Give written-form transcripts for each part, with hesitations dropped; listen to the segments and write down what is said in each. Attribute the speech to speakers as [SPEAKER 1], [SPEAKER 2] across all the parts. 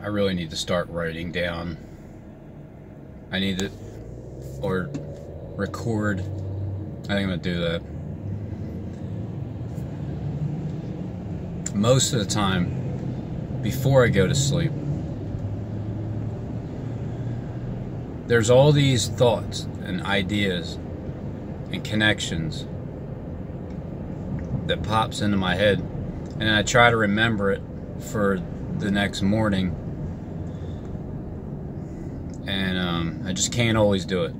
[SPEAKER 1] I really need to start writing down. I need to, or record. I think I'm gonna do that. Most of the time, before I go to sleep, there's all these thoughts and ideas and connections that pops into my head, and I try to remember it for the next morning, and I just can't always do it.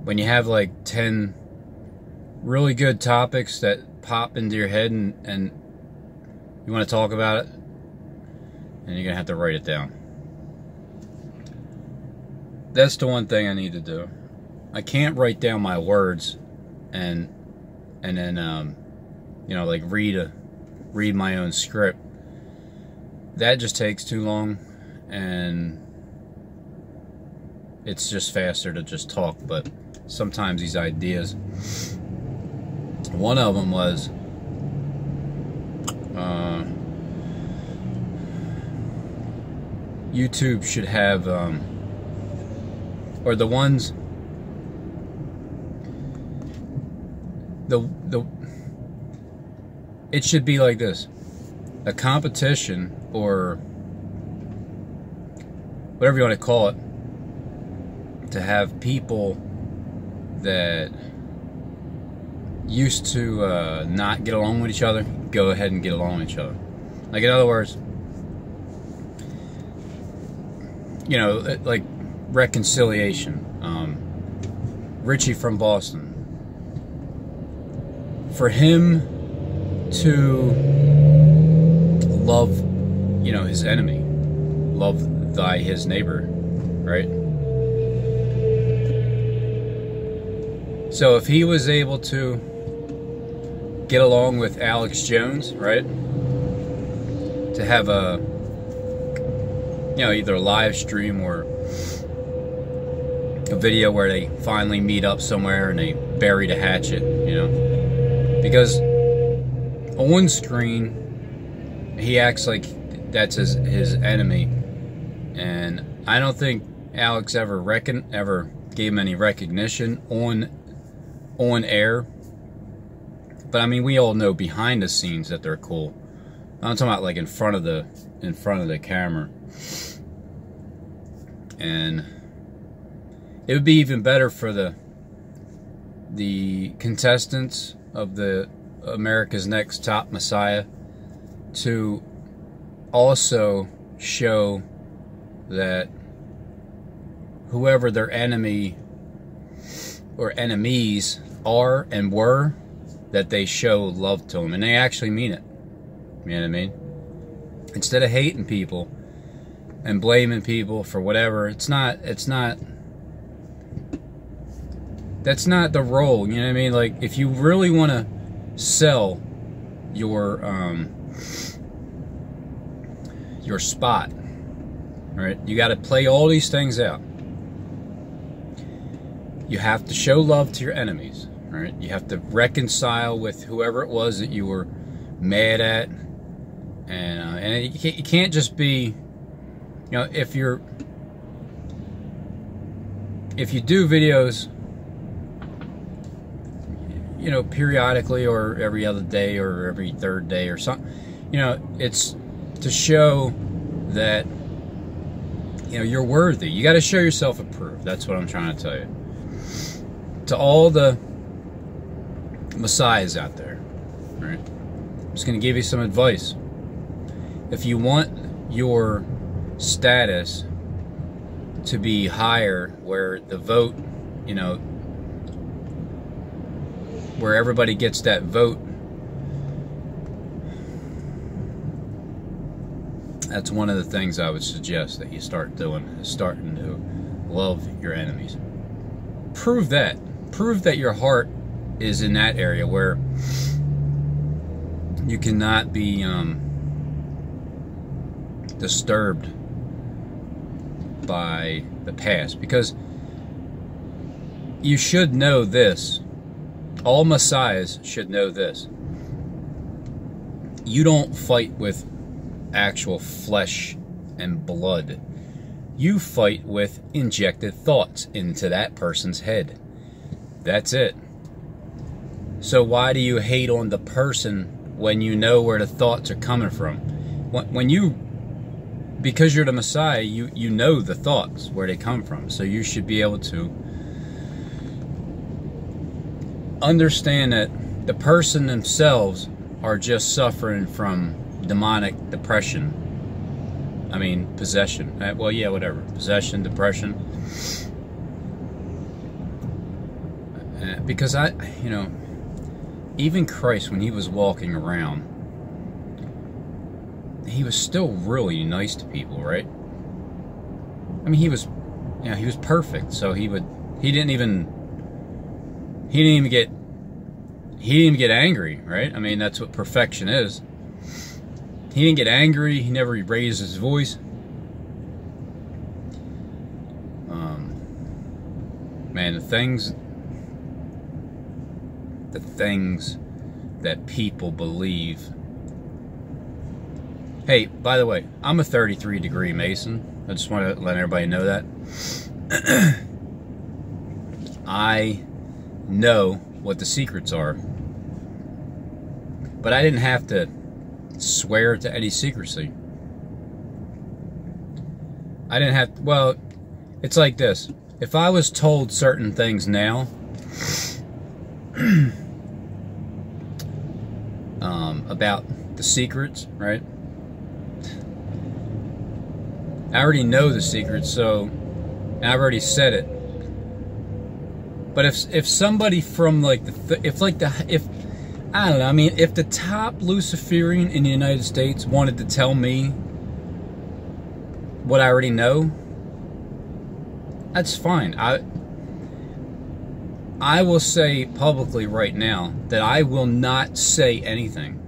[SPEAKER 1] When you have like 10 really good topics that pop into your head and you want to talk about it, and you're gonna have to write it down. That's the one thing I need to do. I can't write down my words and then you know, like read my own script. That just takes too long, and it's just faster to just talk. But sometimes these ideas, one of them was YouTube should have or the ones it should be like this: a competition, or whatever you want to call it, to have people that used to not get along with each other go ahead and get along with each other. Like, in other words, you know, like reconciliation. Richie from Boston, for him to love, you know, his enemy, love thy his neighbor, right? So if he was able to get along with Alex Jones, right, to have a, you know, either a live stream or a video where they finally meet up somewhere and they bury the hatchet, you know, because on screen he acts like that's his enemy, and I don't think Alex ever gave him any recognition on air. But I mean, we all know behind the scenes that they're cool. I'm talking about like in front of the camera. And it would be even better for the contestants of the America's Next Top Messiah to also show that whoever their enemy or enemies are and were, that they show love to them, and they actually mean it. You know what I mean? Instead of hating people and blaming people for whatever, that's not the role. You know what I mean? Like, if you really want to sell your spot, right, you got to play all these things out. You have to show love to your enemies, right? You have to reconcile with whoever it was that you were mad at, and you can't just be, you know, if you do videos, you know, periodically or every other day or every third day or something, you know, it's to show that, you know, you're worthy. You got to show yourself approved. That's what I'm trying to tell you. To all the messiahs out there, right? I'm just going to give you some advice. If you want your status to be higher, where the vote, you know, where everybody gets that vote, that's one of the things I would suggest that you start doing, is starting to love your enemies. Prove that. Prove that your heart is in that area where you cannot be disturbed by the past, because you should know this. All messiahs should know this. You don't fight with actual flesh and blood. You fight with injected thoughts into that person's head. That's it. So why do you hate on the person when you know where the thoughts are coming from? When you, because you're the Messiah, you know the thoughts, where they come from. So you should be able to understand that the person themselves are just suffering from demonic depression. I mean, possession. Well, yeah, whatever. Possession, depression. Because even Christ, when he was walking around, he was still really nice to people, right? I mean, he was perfect. So he didn't even get angry, right? I mean, that's what perfection is. He didn't get angry. He never raised his voice. Man, the things that people believe. Hey, by the way, I'm a 33-degree Mason. I just want to let everybody know that. I know what the secrets are. But I didn't have to swear to any secrecy. I didn't have to, well, it's like this. If I was told certain things now, about the secrets, right? I already know the secrets, so, and I've already said it. But if somebody from like if I don't know, I mean, if the top Luciferian in the United States wanted to tell me what I already know, that's fine. I will say publicly right now that I will not say anything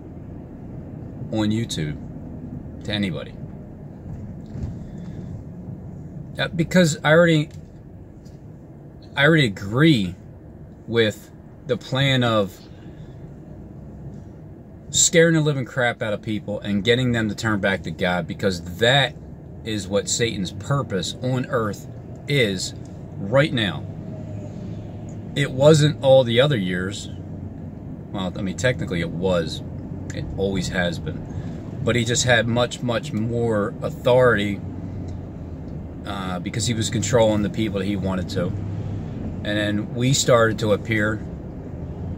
[SPEAKER 1] on YouTube to anybody. Because I already agree with the plan of scaring the living crap out of people and getting them to turn back to God, because that is what Satan's purpose on earth is right now. It wasn't all the other years. Well, I mean, technically it was. It always has been. But he just had much, much more authority because he was controlling the people that he wanted to. And then we started to appear,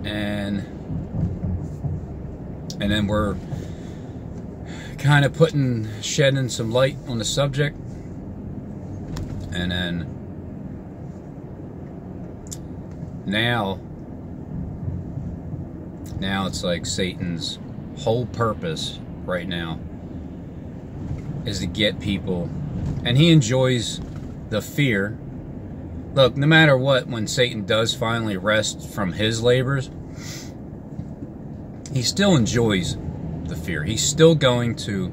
[SPEAKER 1] and then we're kind of shedding some light on the subject. And then now it's like Satan's whole purpose right now is to get people, and he enjoys the fear. Look, no matter what, when Satan does finally rest from his labors, he still enjoys the fear. He's still going to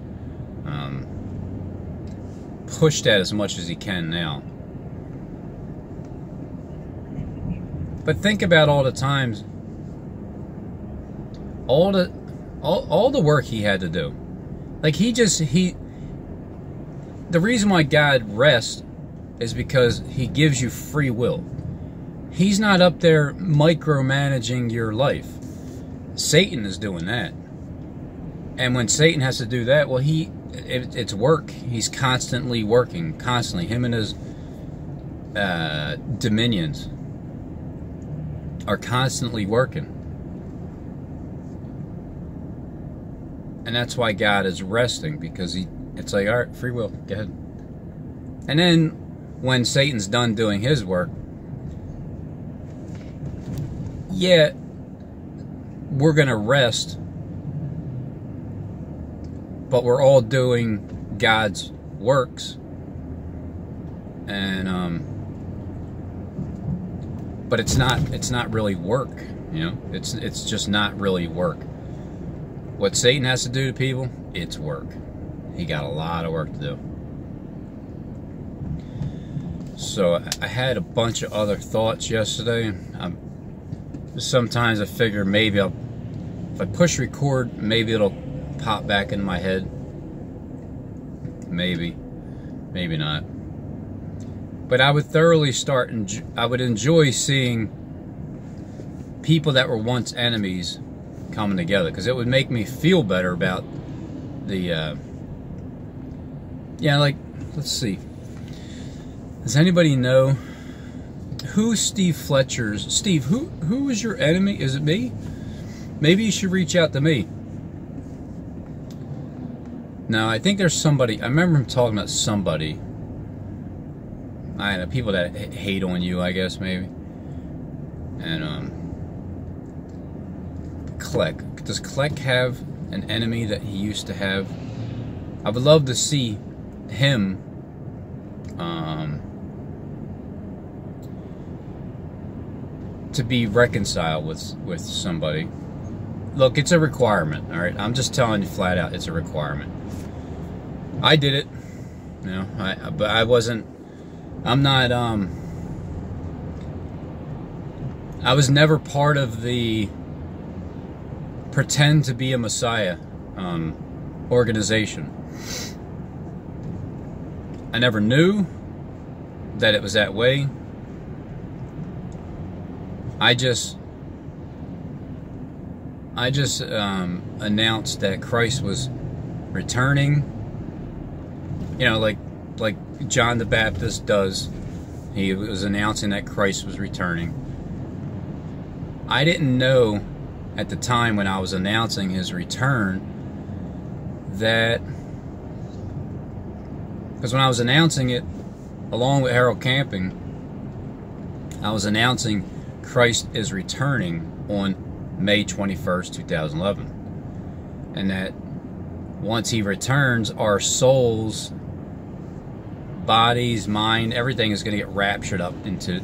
[SPEAKER 1] push that as much as he can now. But think about all the times, all the work he had to do. Like the reason why God rests is because he gives you free will. He's not up there micromanaging your life. Satan is doing that. And when Satan has to do that, well, it's work. He's constantly working, constantly. Him and his dominions are constantly working. And that's why God is resting, because it's like, all right, free will, go ahead. And then when Satan's done doing his work, yeah, we're going to rest, but we're all doing God's works. And but it's not really work, you know. It's just not really work. What Satan has to do to people, it's work. He got a lot of work to do. So I had a bunch of other thoughts yesterday. Sometimes I figure maybe if I push record, maybe it'll pop back in my head. Maybe. maybe not. But I would thoroughly I would enjoy seeing people that were once enemies coming together, because it would make me feel better about the, yeah, like, let's see. Does anybody know who's Steve Fletcher's? Steve, who is your enemy? Is it me? Maybe you should reach out to me. No, I think there's somebody. I remember him talking about somebody. I don't know, people that hate on you, I guess, maybe. And, Kleck. Does Kleck have an enemy that he used to have? I would love to see him, to be reconciled with somebody. Look, it's a requirement, all right? I'm just telling you flat out, it's a requirement. I did it, you know, but I wasn't, I'm not, I was never part of the pretend to be a Messiah organization. I never knew that it was that way. I just announced that Christ was returning. You know, like John the Baptist does. He was announcing that Christ was returning. I didn't know at the time when I was announcing his return that, because when I was announcing it along with Harold Camping, I was announcing Christ is returning on May 21st, 2011. And that once he returns, our souls, bodies, mind, everything is going to get raptured up into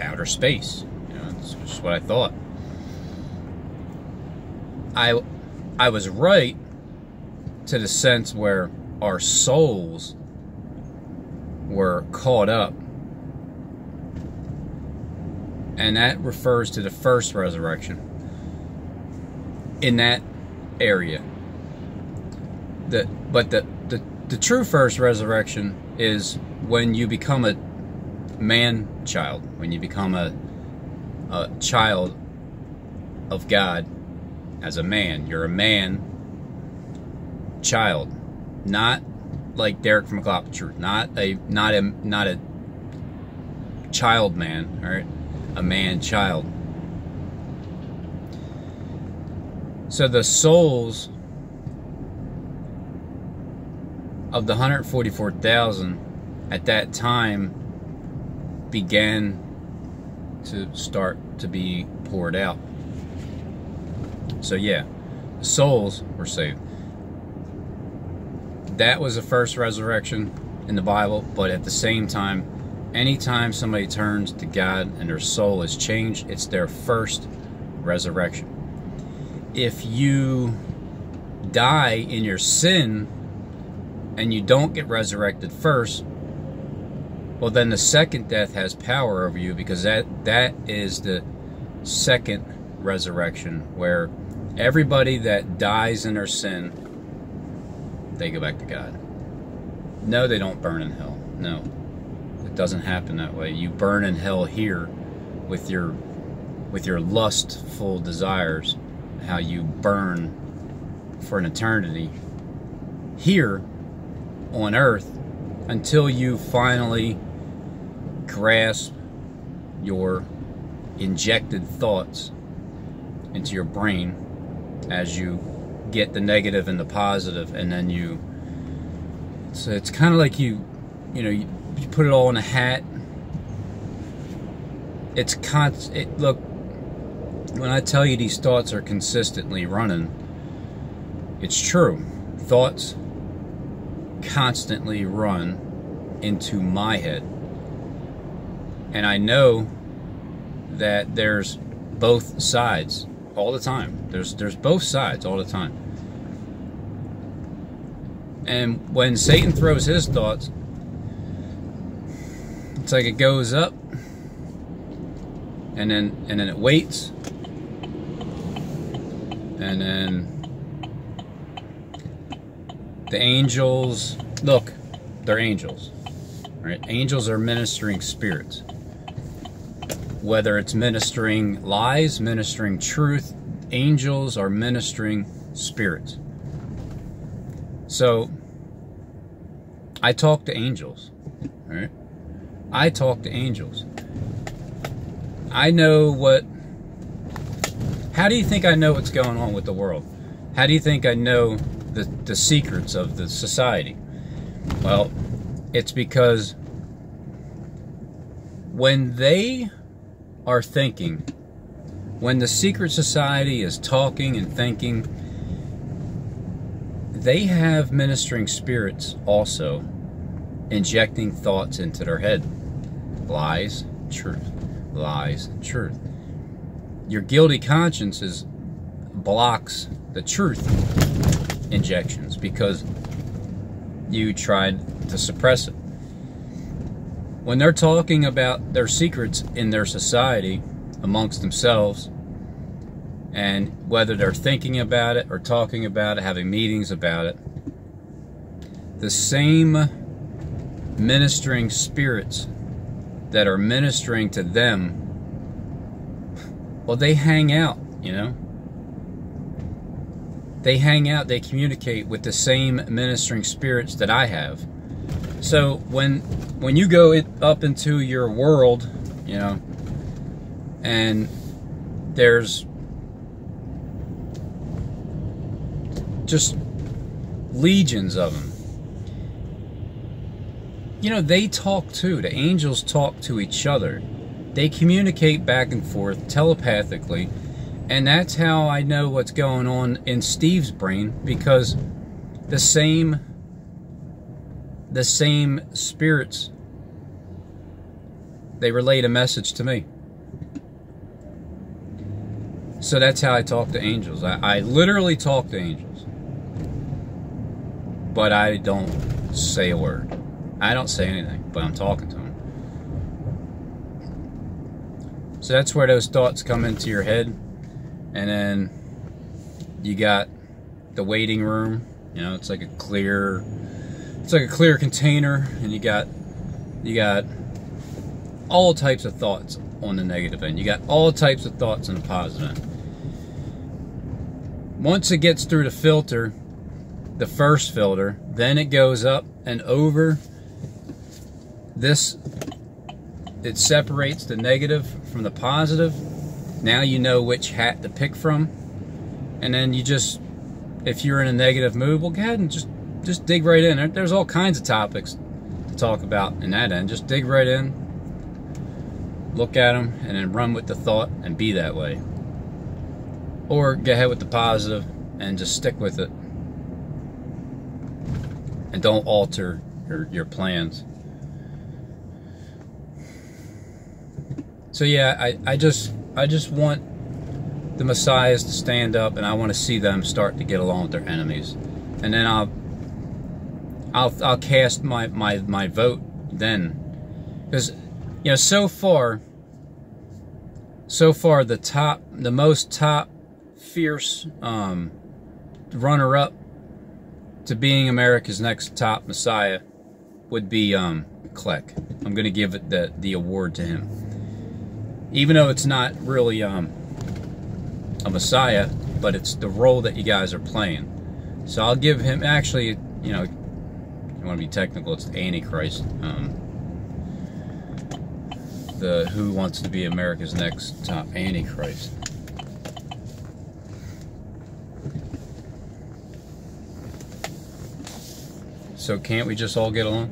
[SPEAKER 1] outer space. You know, that's just what I thought. I was right to the sense where our souls were caught up. And that refers to the first resurrection. In that area. But the true first resurrection is when you become a man-child. When you become a child of God as a man. You're a man-child. Not like Derek from Clop Truth. Not a child man, alright? A man-child. So the souls of the 144,000 at that time began to start to be poured out. So yeah, the souls were saved. That was the first resurrection in the Bible, but at the same time, anytime somebody turns to God and their soul is changed, it's their first resurrection. If you die in your sin and you don't get resurrected first, well, then the second death has power over you, because that is the second resurrection, where everybody that dies in their sin, they go back to God. No, they don't burn in hell. No. It doesn't happen that way. You burn in hell here with your lustful desires, how you burn for an eternity here on earth until you finally grasp your injected thoughts into your brain, as you get the negative and the positive, and then so it's kind of like you put it all in a hat. Look, when I tell you these thoughts are consistently running, it's true. Thoughts constantly run into my head. And I know that there's both sides all the time. There's both sides all the time. And when Satan throws his thoughts, it's like it goes up and then it waits, and then the angels, look, they're angels, right? Angels are ministering spirits. Whether it's ministering lies, ministering truth, angels are ministering spirits. So I talk to angels, right? I talk to angels. I know what... How do you think I know what's going on with the world? How do you think I know the secrets of the society? Well, it's because when they are thinking, when the secret society is talking and thinking, they have ministering spirits also injecting thoughts into their head. Lies, truth. Lies, truth. Your guilty conscience blocks the truth injections because you tried to suppress it. When they're talking about their secrets in their society amongst themselves, and whether they're thinking about it or talking about it, having meetings about it, the same ministering spirits that are ministering to them, well, they hang out, you know? They hang out, they communicate with the same ministering spirits that I have. So when you go up into your world, you know, and there's just legions of them, you know, they talk too. The angels talk to each other. They communicate back and forth telepathically. And that's how I know what's going on in Steve's brain, because the same spirits, they relate a message to me. So that's how I talk to angels. I literally talk to angels. But I don't say a word. I don't say anything, but I'm talking to them. So that's where those thoughts come into your head. And then you got the waiting room. You know, it's like a clear container, and you got all types of thoughts on the negative end. You got all types of thoughts on the positive end. Once it gets through the filter, the first filter, then it goes up and over this. It separates the negative from the positive. Now you know which hat to pick from. And then you just, if you're in a negative mood, well, go ahead and just dig right in. There's all kinds of topics to talk about in that end. Just dig right in, look at them, and then run with the thought and be that way. Or go ahead with the positive and just stick with it. And don't alter your plans. So yeah, I just want the messiahs to stand up, and I want to see them start to get along with their enemies, and then I'll cast my vote then, because you know so far the most top fierce runner-up to being America's next top messiah would be Kleck. I'm gonna give it the award to him. Even though it's not really a messiah, but it's the role that you guys are playing. So I'll give him, actually, you know, if you want to be technical, it's the Antichrist. The who wants to be America's next top Antichrist. So can't we just all get along?